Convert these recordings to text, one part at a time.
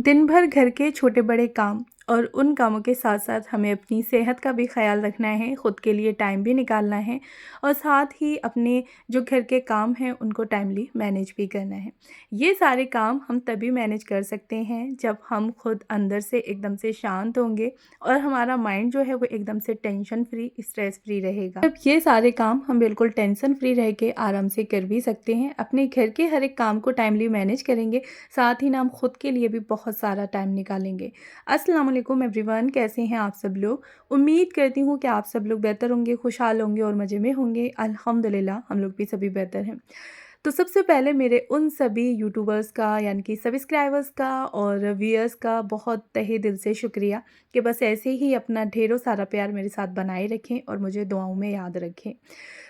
दिन भर घर के छोटे बड़े काम और उन कामों के साथ साथ हमें अपनी सेहत का भी ख़्याल रखना है, ख़ुद के लिए टाइम भी निकालना है और साथ ही अपने जो घर के काम हैं उनको टाइमली मैनेज भी करना है। ये सारे काम हम तभी मैनेज कर सकते हैं जब हम खुद अंदर से एकदम से शांत होंगे और हमारा माइंड जो है वो एकदम से टेंशन फ्री, स्ट्रेस फ्री रहेगा। अब ये सारे काम हम बिल्कुल टेंशन फ्री रह के आराम से कर भी सकते हैं। अपने घर के हर एक काम को टाइमली मैनेज करेंगे, साथ ही ना हम खुद के लिए भी बहुत सारा टाइम निकालेंगे। अस्सलाम वालेकुम एवरीवन, कैसे हैं आप सब लोग। उम्मीद करती हूँ कि आप सब लोग बेहतर होंगे, खुशहाल होंगे और मज़े में होंगे। अल्हम्दुलिल्लाह हम लोग भी सभी बेहतर हैं। तो सबसे पहले मेरे उन सभी यूट्यूबर्स का यानी कि सब्सक्राइबर्स का और व्यूअर्स का बहुत तहे दिल से शुक्रिया कि बस ऐसे ही अपना ढेरों सारा प्यार मेरे साथ बनाए रखें और मुझे दुआओं में याद रखें।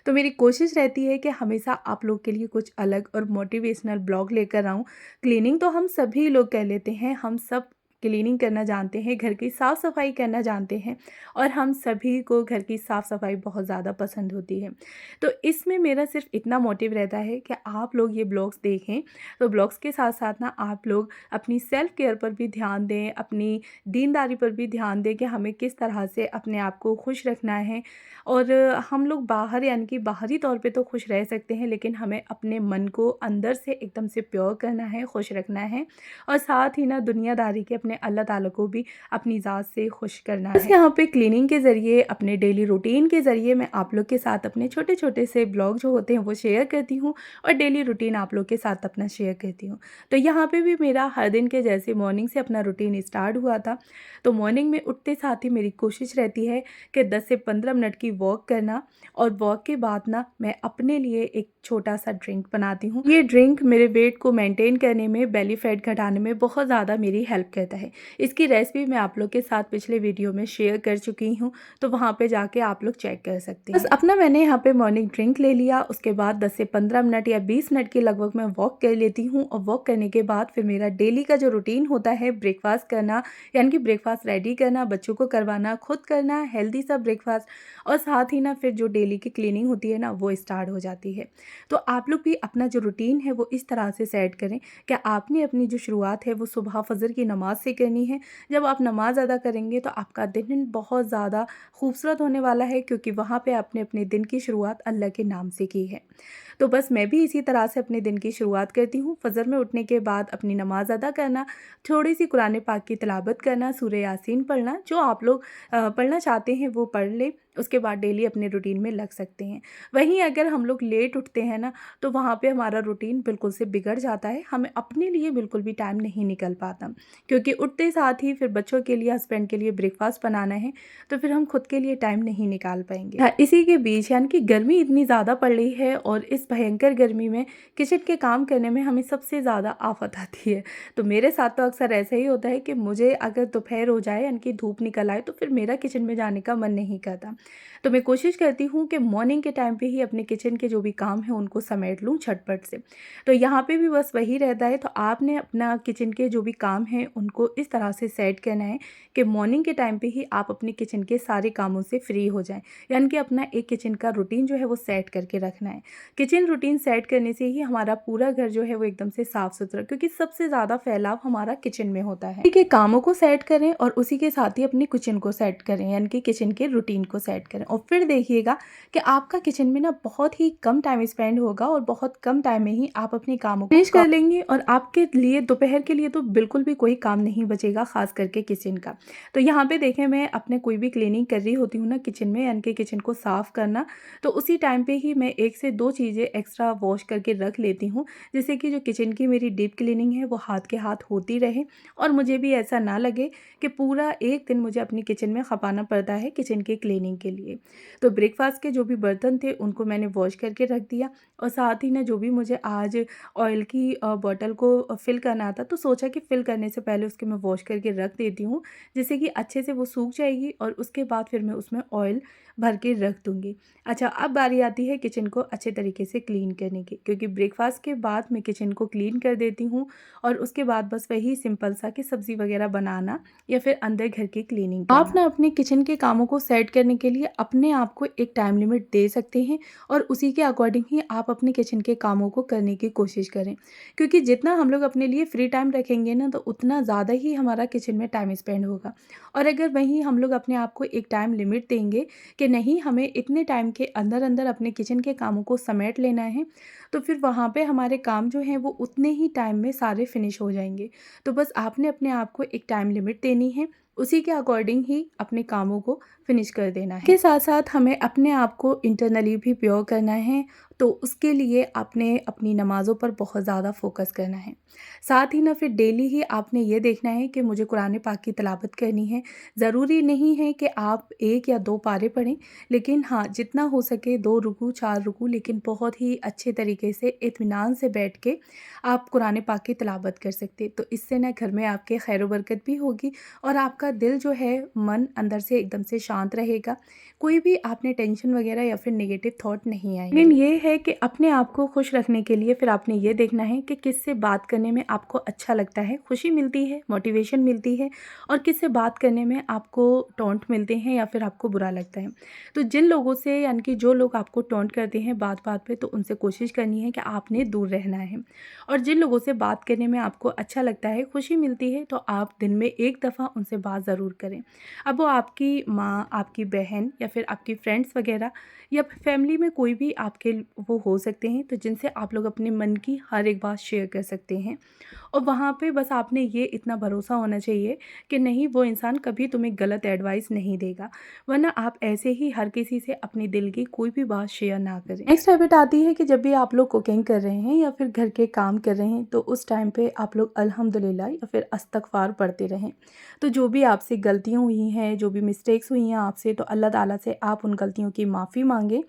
तो मेरी कोशिश रहती है कि हमेशा आप लोग के लिए कुछ अलग और मोटिवेशनल ब्लॉग लेकर आऊँ। क्लीनिंग तो हम सभी लोग कर लेते हैं, हम सब क्लीनिंग करना जानते हैं, घर की साफ़ सफाई करना जानते हैं और हम सभी को घर की साफ़ सफाई बहुत ज़्यादा पसंद होती है। तो इसमें मेरा सिर्फ इतना मोटिव रहता है कि आप लोग ये ब्लॉग्स देखें, तो ब्लॉग्स के साथ साथ ना आप लोग अपनी सेल्फ केयर पर भी ध्यान दें, अपनी दीनदारी पर भी ध्यान दें कि हमें किस तरह से अपने आप को खुश रखना है। और हम लोग बाहर यानी कि बाहरी तौर पे तो खुश रह सकते हैं, लेकिन हमें अपने मन को अंदर से एकदम से प्योर करना है, खुश रखना है और साथ ही ना दुनियादारी के अपने अल्लाह ताला को भी अपनी ज़ात से खुश करना है। बस यहाँ पे क्लीनिंग के ज़रिए, अपने डेली रूटीन के ज़रिए मैं आप लोग के साथ अपने छोटे-छोटे से ब्लॉग जो होते हैं वो शेयर करती हूँ और डेली रूटीन आप लोग के साथ अपना शेयर करती हूँ। तो यहाँ पे भी मेरा हर दिन के जैसे मॉर्निंग से अपना रूटीन स्टार्ट हुआ था। तो मॉर्निंग में उठते साथ ही मेरी कोशिश रहती है कि 10 से 15 मिनट की वॉक करना और वॉक के बाद ना मैं अपने लिए एक छोटा-सा ड्रिंक बनाती हूँ। ये ड्रिंक मेरे वेट को मेंटेन करने में, बेली फैट घटाने में बहुत ज़्यादा मेरी हेल्प करता है। इसकी रेसिपी मैं आप लोग के साथ पिछले वीडियो में शेयर कर चुकी हूँ, तो वहाँ पे जाके आप लोग चेक कर सकते हैं। बस अपना मैंने यहाँ पे मॉर्निंग ड्रिंक ले लिया, उसके बाद 10 से 15 मिनट या 20 मिनट के लगभग मैं वॉक कर लेती हूँ और वॉक करने के बाद फिर मेरा डेली का जो रूटीन होता है ब्रेकफास्ट करना, यानी कि ब्रेकफास्ट रेडी करना, बच्चों को करवाना, खुद करना हेल्दी सा ब्रेकफास्ट और साथ ही ना फिर जो डेली की क्लीनिंग होती है ना वो स्टार्ट हो जाती है। तो आप लोग भी अपना जो रूटीन है वो इस तरह से सेट करें कि आपने अपनी जो शुरुआत है वो सुबह फजर की नमाज से करनी है। जब आप नमाज़ अदा करेंगे तो आपका दिन बहुत ज़्यादा खूबसूरत होने वाला है, क्योंकि वहाँ पे आपने अपने दिन की शुरुआत अल्लाह के नाम से की है। तो बस मैं भी इसी तरह से अपने दिन की शुरुआत करती हूँ। फजर में उठने के बाद अपनी नमाज़ अदा करना, थोड़ी सी कुरान पाक की तिलावत करना, सूरह यासीन पढ़ना, जो आप लोग पढ़ना चाहते हैं वो पढ़ लें। उसके बाद डेली अपने रूटीन में लग सकते हैं। वहीं अगर हम लोग लेट उठते हैं ना, तो वहाँ पे हमारा रूटीन बिल्कुल से बिगड़ जाता है, हमें अपने लिए बिल्कुल भी टाइम नहीं निकल पाता, क्योंकि उठते साथ ही फिर बच्चों के लिए, हस्बैंड के लिए ब्रेकफास्ट बनाना है, तो फिर हम खुद के लिए टाइम नहीं निकाल पाएंगे। हाँ, इसी के बीच यानी कि गर्मी इतनी ज़्यादा पड़ रही है और इस भयंकर गर्मी में किचन के काम करने में हमें सबसे ज़्यादा आफत आती है। तो मेरे साथ तो अक्सर ऐसा ही होता है कि मुझे अगर दोपहर हो जाए यानी कि धूप निकल आए तो फिर मेरा किचन में जाने का मन नहीं करता। तो मैं कोशिश करती हूँ कि मॉर्निंग के टाइम पे ही अपने किचन के जो भी काम हैं उनको समेट लूँ झटपट से। तो यहाँ पे भी बस वही रहता है, तो आपने अपना किचन के जो भी काम हैं उनको इस तरह से सेट करना है कि मॉर्निंग के टाइम पे ही आप अपने किचन के सारे कामों से फ्री हो जाएँ। यानी कि अपना एक किचन का रूटीन जो है वो सेट करके रखना है। किचन रूटीन सेट करने से ही हमारा पूरा घर जो है वो एकदम से साफ़-सुथरा, क्योंकि सबसे ज़्यादा फैलाव हमारा किचन में होता है। ठीक है, कामों को सेट करें और उसी के साथ ही अपने किचन को सेट करें, यानी कि किचन के रूटीन को सेट करें और फिर देखिएगा कि आपका किचन में ना बहुत ही कम टाइम स्पेंड होगा और बहुत कम टाइम में ही आप अपने कामों को फिनिश कर लेंगे और आपके लिए दोपहर के लिए तो बिल्कुल भी कोई काम नहीं बचेगा, खास करके किचन का। तो यहाँ पे देखें, मैं अपने कोई भी क्लीनिंग कर रही होती हूँ ना किचन में, यानी कि किचन को साफ़ करना, तो उसी टाइम पे ही मैं 1 से 2 चीज़ें एक्स्ट्रा वॉश करके रख लेती हूँ, जिससे कि जो किचन की मेरी डीप क्लीनिंग है वो हाथ के हाथ होती रहे और मुझे भी ऐसा ना लगे कि पूरा एक दिन मुझे अपनी किचन में खपाना पड़ता है किचन की क्लीनिंग के लिए। तो ब्रेकफास्ट के जो भी बर्तन थे उनको मैंने वॉश करके रख दिया और साथ ही ना जो भी मुझे आज ऑयल की बॉटल को फिल करना था, तो सोचा कि फिल करने से पहले उसके मैं वॉश करके रख देती हूँ, जिससे कि अच्छे से वो सूख जाएगी और उसके बाद फिर मैं उसमें ऑयल भर के रख दूँगी। अच्छा, अब बारी आती है किचन को अच्छे तरीके से क्लीन करने की, क्योंकि ब्रेकफास्ट के बाद मैं किचन को क्लीन कर देती हूँ और उसके बाद बस वही सिंपल सा कि सब्ज़ी वगैरह बनाना या फिर अंदर घर की क्लीनिंग करना। आप ना अपने किचन के कामों को सेट करने के लिए अपने आप को एक टाइम लिमिट दे सकते हैं और उसी के अकॉर्डिंग ही आप अपने किचन के कामों को करने की कोशिश करें। क्योंकि जितना हम लोग अपने लिए फ्री टाइम रखेंगे ना, तो उतना ज़्यादा ही हमारा किचन में टाइम स्पेंड होगा। और अगर वहीं हम लोग अपने आप को एक टाइम लिमिट देंगे कि नहीं, हमें इतने टाइम के अंदर अंदर अपने किचन के कामों को समेट लेना है, तो फिर वहाँ पे हमारे काम जो हैं वो उतने ही टाइम में सारे फिनिश हो जाएंगे। तो बस आपने अपने आप को एक टाइम लिमिट देनी है, उसी के अकॉर्डिंग ही अपने कामों को फिनिश कर देना है। के साथ साथ हमें अपने आप को इंटरनली भी प्योर करना है, तो उसके लिए आपने अपनी नमाज़ों पर बहुत ज़्यादा फोकस करना है। साथ ही ना फिर डेली ही आपने ये देखना है कि मुझे कुरान पाक की तिलावत करनी है। ज़रूरी नहीं है कि आप 1 या 2 पारे पढ़ें, लेकिन हाँ, जितना हो सके 2 रुकू 4 रुकू, लेकिन बहुत ही अच्छे तरीके से इत्मीनान से बैठ के आप कुरान पाक की तिलावत कर सकते। तो इससे ना घर में आपके खैर व बरकत भी होगी और आपका दिल जो है, मन अंदर से एकदम से शांत रहेगा। कोई भी आपने टेंशन वगैरह या फिर नेगेटिव थॉट नहीं आएंगे। लेकिन ये है कि अपने आप को खुश रखने के लिए फिर आपने ये देखना है कि किससे बात करने में आपको अच्छा लगता है, खुशी मिलती है, मोटिवेशन मिलती है, और किससे बात करने में आपको टॉन्ट मिलते हैं या फिर आपको बुरा लगता है। तो जिन लोगों से, यानी कि जो लोग आपको टॉन्ट करते हैं बात बात पे, तो उनसे कोशिश करनी है कि आपने दूर रहना है। और जिन लोगों से बात करने में आपको अच्छा लगता है, खुशी मिलती है, तो आप दिन में एक दफ़ा उनसे बात ज़रूर करें। अब वो आपकी माँ, आपकी बहन या फिर आपकी फ्रेंड्स वगैरह या फिर फैमिली में कोई भी आपके वो हो सकते हैं, तो जिनसे आप लोग अपने मन की हर एक बात शेयर कर सकते हैं। और वहाँ पे बस आपने ये इतना भरोसा होना चाहिए कि नहीं, वो इंसान कभी तुम्हें गलत एडवाइस नहीं देगा, वरना आप ऐसे ही हर किसी से अपने दिल की कोई भी बात शेयर ना करें। नेक्स्ट हैबिट आती है कि जब भी आप लोग कुकिंग कर रहे हैं या फिर घर के काम कर रहे हैं, तो उस टाइम पे आप लोग अल्हम्दुलिल्लाह या फिर अस्तगफार पढ़ते रहें। तो जो भी आपसे गलतियाँ हुई हैं, जो भी मिस्टेक्स हुई हैं आपसे, तो अल्लाह ताला से आप उन गलतियों की माफ़ी मांगें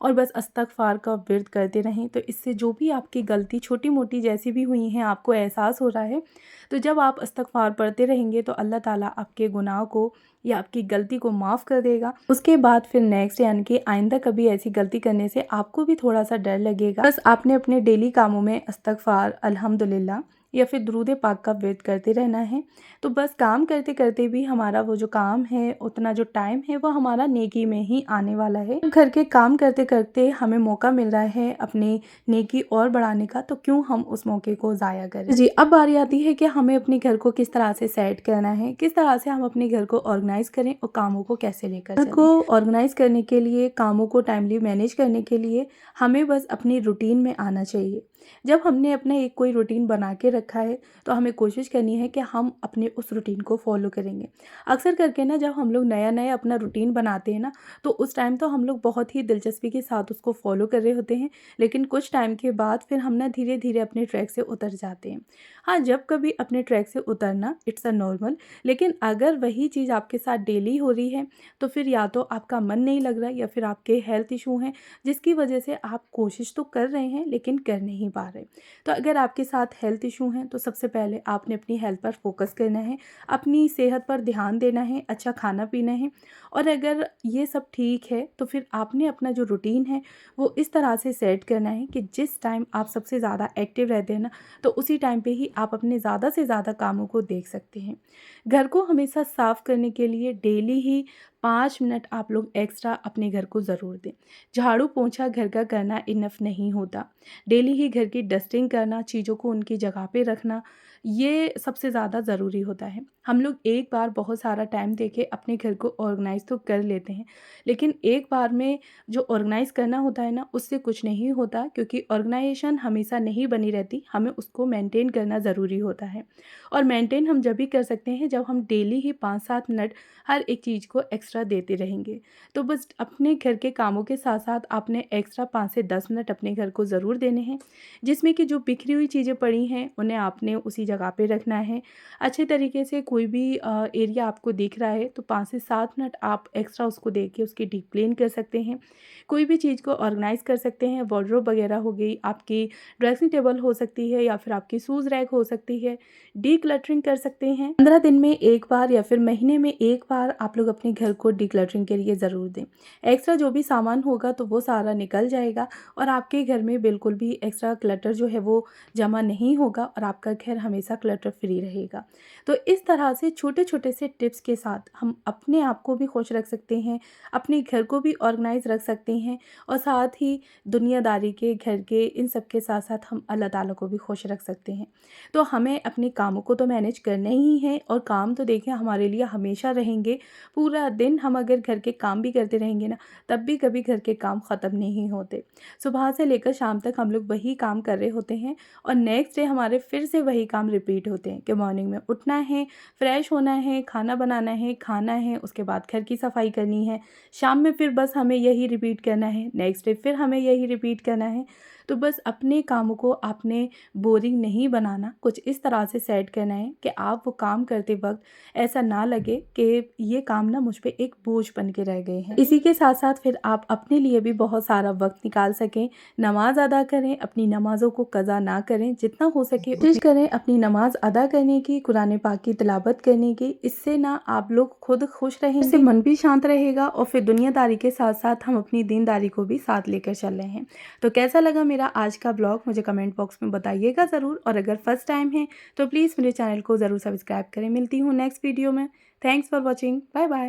और बस अस्तगफार का विर्द करते रहें। तो इससे जो भी आपकी गलती छोटी मोटी जैसी भी हुई हैं, आपको एहसास हो रहा है, तो जब आप अस्तगफार पढ़ते रहेंगे तो अल्लाह ताला आपके गुनाह को या आपकी गलती को माफ़ कर देगा। उसके बाद फिर नेक्स्ट, यानी कि आइंदा कभी ऐसी गलती करने से आपको भी थोड़ा सा डर लगेगा। बस आपने अपने डेली कामों में अस्तगफार, अल्हम्दुलिल्लाह या फिर दुरूद पाक का विर्द करते रहना है। तो बस काम करते करते भी हमारा वो जो काम है, उतना जो टाइम है, वो हमारा नेकी में ही आने वाला है। घर के काम करते करते हमें मौका मिल रहा है अपनी नेकी और बढ़ाने का, तो क्यों हम उस मौके को ज़ाया करें। जी, अब बारी आती है कि हमें अपने घर को किस तरह से सेट करना है, किस तरह से हम अपने घर को ऑर्गेनाइज करें और कामों को कैसे लेकर चलें। घर को ऑर्गेनाइज करने के लिए, कामों को टाइमली मैनेज करने के लिए हमें बस अपनी रूटीन में आना चाहिए। जब हमने अपना एक कोई रूटीन बना के रखा है, तो हमें कोशिश करनी है कि हम अपने उस रूटीन को फॉलो करेंगे। अक्सर करके ना, जब हम लोग नया नया अपना रूटीन बनाते हैं ना, तो उस टाइम तो हम लोग बहुत ही दिलचस्पी के साथ उसको फॉलो कर रहे होते हैं, लेकिन कुछ टाइम के बाद फिर हम ना धीरे धीरे अपने ट्रैक से उतर जाते हैं। हाँ, जब कभी अपने ट्रैक से उतरना इट्स अ नॉर्मल, लेकिन अगर वही चीज़ आपके साथ डेली हो रही है, तो फिर या तो आपका मन नहीं लग रहा, या फिर आपके हेल्थ इशू हैं, जिसकी वजह से आप कोशिश तो कर रहे हैं लेकिन कर नहीं पा रहे। तो अगर आपके साथ हेल्थ इशू हैं, तो सबसे पहले आपने अपनी हेल्थ पर फोकस करना है, अपनी सेहत पर ध्यान देना है, अच्छा खाना पीना है। और अगर ये सब ठीक है, तो फिर आपने अपना जो रूटीन है वो इस तरह से सेट करना है कि जिस टाइम आप सबसे ज़्यादा एक्टिव रहते हैं ना, तो उसी टाइम पे ही आप अपने ज़्यादा से ज़्यादा कामों को देख सकते हैं। घर को हमेशा साफ़ करने के लिए डेली ही 5 मिनट आप लोग एक्स्ट्रा अपने घर को ज़रूर दें। झाड़ू पोंछा घर का करना इनफ नहीं होता। डेली ही घर की डस्टिंग करना, चीज़ों को उनकी जगह पे रखना, ये सबसे ज़्यादा ज़रूरी होता है। हम लोग एक बार बहुत सारा टाइम देके अपने घर को ऑर्गेनाइज़ तो कर लेते हैं, लेकिन एक बार में जो ऑर्गेनाइज़ करना होता है ना, उससे कुछ नहीं होता, क्योंकि ऑर्गेनाइजेशन हमेशा नहीं बनी रहती, हमें उसको मेंटेन करना ज़रूरी होता है। और मेंटेन हम जब भी कर सकते हैं, जब हम डेली ही 5-7 मिनट हर एक चीज़ को एक्स्ट्रा देते रहेंगे। तो बस अपने घर के कामों के साथ-साथ आपने एक्स्ट्रा 5 से 10 मिनट अपने घर को ज़रूर देने हैं, जिसमें कि जो बिखरी हुई चीज़ें पड़ी हैं, उन्हें आपने उसी जगह पे रखना है। अच्छे तरीके से कोई भी एरिया आपको दिख रहा है, तो 5 से 7 मिनट आप एक्स्ट्रा उसको दे के उसकी डीप क्लीन कर सकते हैं। कोई भी चीज़ को ऑर्गेनाइज़ कर सकते हैं, वार्डरोब वगैरह हो गई, आपकी ड्रेसिंग टेबल हो सकती है, या फिर आपकी शूज़ रैक हो सकती है, डीक्लटरिंग कर सकते हैं। 15 दिन में 1 बार या फिर महीने में 1 बार आप लोग अपने घर को डीक्लटरिंग के लिए ज़रूर दें। एक्स्ट्रा जो भी सामान होगा, तो वो सारा निकल जाएगा और आपके घर में बिल्कुल भी एक्स्ट्रा क्लटर जो है वो जमा नहीं होगा, और आपका घर हमेशा हमेशा क्लटर फ्री रहेगा। तो इस तरह से छोटे-छोटे से टिप्स के साथ हम अपने आप को भी खुश रख सकते हैं, अपने घर को भी ऑर्गेनाइज़ रख सकते हैं और साथ ही दुनियादारी के, घर के, इन सब के साथ-साथ हम अल्लाह ताला को भी खुश रख सकते हैं। तो हमें अपने कामों को तो मैनेज करना ही है और काम तो देखिए हमारे लिए हमेशा रहेंगे। पूरा दिन हम अगर घर के काम भी करते रहेंगे ना, तब भी कभी घर के काम ख़त्म नहीं होते। सुबह से लेकर शाम तक हम लोग वही काम कर रहे होते हैं और नेक्स्ट डे हमारे फिर से वही काम रिपीट होते हैं कि मॉर्निंग में उठना है, फ्रेश होना है, खाना बनाना है, खाना है, उसके बाद घर की सफाई करनी है, शाम में फिर बस हमें यही रिपीट करना है, नेक्स्ट डे फिर हमें यही रिपीट करना है। तो बस अपने कामों को आपने बोरिंग नहीं बनाना, कुछ इस तरह से सेट करना है कि आप वो काम करते वक़्त ऐसा ना लगे कि ये काम ना मुझ पे एक बोझ बन के रह गए हैं। इसी के साथ-साथ फिर आप अपने लिए भी बहुत सारा वक़्त निकाल सकें, नमाज़ अदा करें, अपनी नमाज़ों को क़ज़ा ना करें, जितना हो सके कोशिश करें अपनी नमाज़ अदा करने की, कुरान पाक की तिलावत करने की। इससे ना आप लोग खुद खुश रहेंगे, इससे मन भी शांत रहेगा और फिर दुनियादारी के साथ-साथ हम अपनी दीनदारी को भी साथ लेकर चल रहे हैं। तो कैसा लगा मेरा आज का ब्लॉग मुझे कमेंट बॉक्स में बताइएगा ज़रूर और अगर फर्स्ट टाइम है तो प्लीज़ मेरे चैनल को ज़रूर सब्सक्राइब करें। मिलती हूँ नेक्स्ट वीडियो में। Thanks for watching. Bye bye.